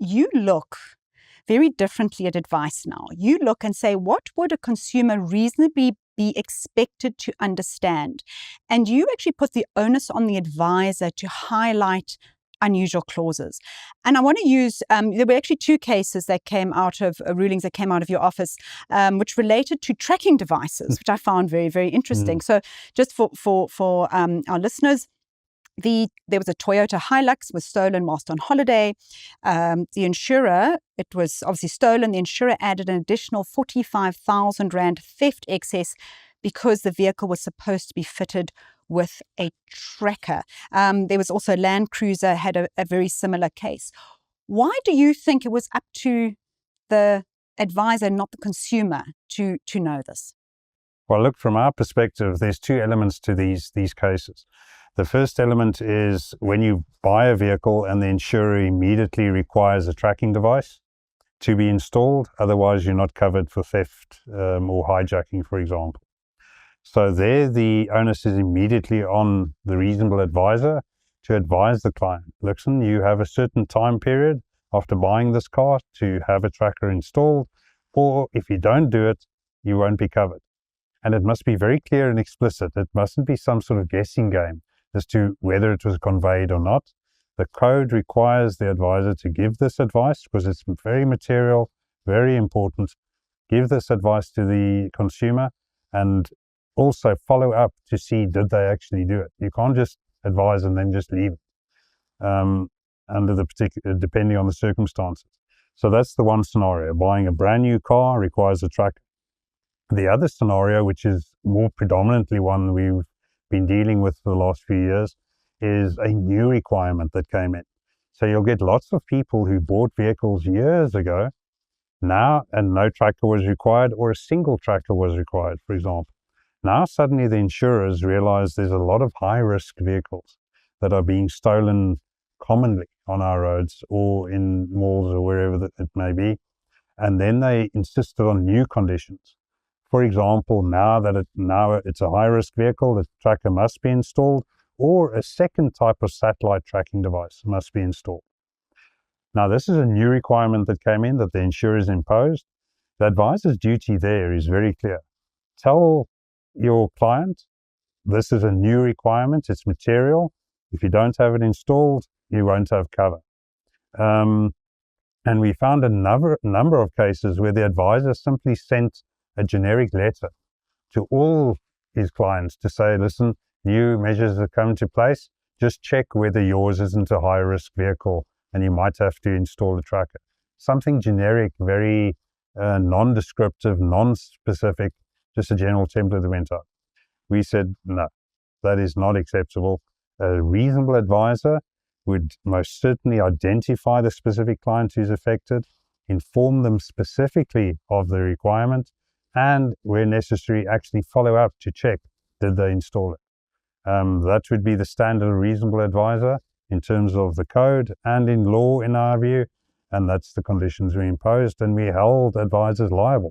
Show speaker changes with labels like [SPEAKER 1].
[SPEAKER 1] you look very differently at advice now. You look and say, what would a consumer reasonably be expected to understand? And you actually put the onus on the advisor to highlight unusual clauses. And I want to use, there were actually two cases that came out of rulings that came out of your office, which related to tracking devices, which I found very, very interesting. So just for our listeners, there was a Toyota Hilux was stolen whilst on holiday. The insurer, it was obviously stolen. The insurer added an additional 45,000 Rand theft excess because the vehicle was supposed to be fitted with a tracker. There was also Land Cruiser had a very similar case. Why do you think it was up to the advisor, not the consumer, to know this?
[SPEAKER 2] Well, look, from our perspective, there's two elements to these cases. The first element is when you buy a vehicle and the insurer immediately requires a tracking device to be installed, otherwise you're not covered for theft or hijacking, for example. So there the onus is immediately on the reasonable advisor to advise the client. Listen, you have a certain time period after buying this car to have a tracker installed, or if you don't do it, you won't be covered. And it must be very clear and explicit. It mustn't be some sort of guessing game as to whether it was conveyed or not. The code requires the advisor to give this advice because it's very material, very important. Give this advice to the consumer and also follow up to see did they actually do it. You can't just advise and then just leave it under the particular, depending on the circumstances. So that's the one scenario. Buying a brand new car requires a tracker. The other scenario, which is more predominantly one we've been dealing with for the last few years, is a new requirement that came in. So you'll get lots of people who bought vehicles years ago now, and no tracker was required, or a single tracker was required, for example. Now suddenly the insurers realize there's a lot of high-risk vehicles that are being stolen commonly on our roads or in malls or wherever it may be, and then they insisted on new conditions. For example, now it's a high-risk vehicle, the tracker must be installed, or a second type of satellite tracking device must be installed. Now, this is a new requirement that came in that the insurers imposed. The advisor's duty there is very clear. Tell your client, this is a new requirement, it's material. If you don't have it installed, you won't have cover. And we found a number of cases where the advisor simply sent a generic letter to all his clients to say, listen, new measures have come into place, just check whether yours isn't a high-risk vehicle and you might have to install a tracker. Something generic, very non-descriptive, non-specific, just a general template that went out. We said, no, that is not acceptable. A reasonable advisor would most certainly identify the specific client who's affected, inform them specifically of the requirement, and where necessary, actually follow up to check, did they install it? That would be the standard reasonable advisor in terms of the code and in law, in our view, and that's the conditions we imposed, and we held advisors liable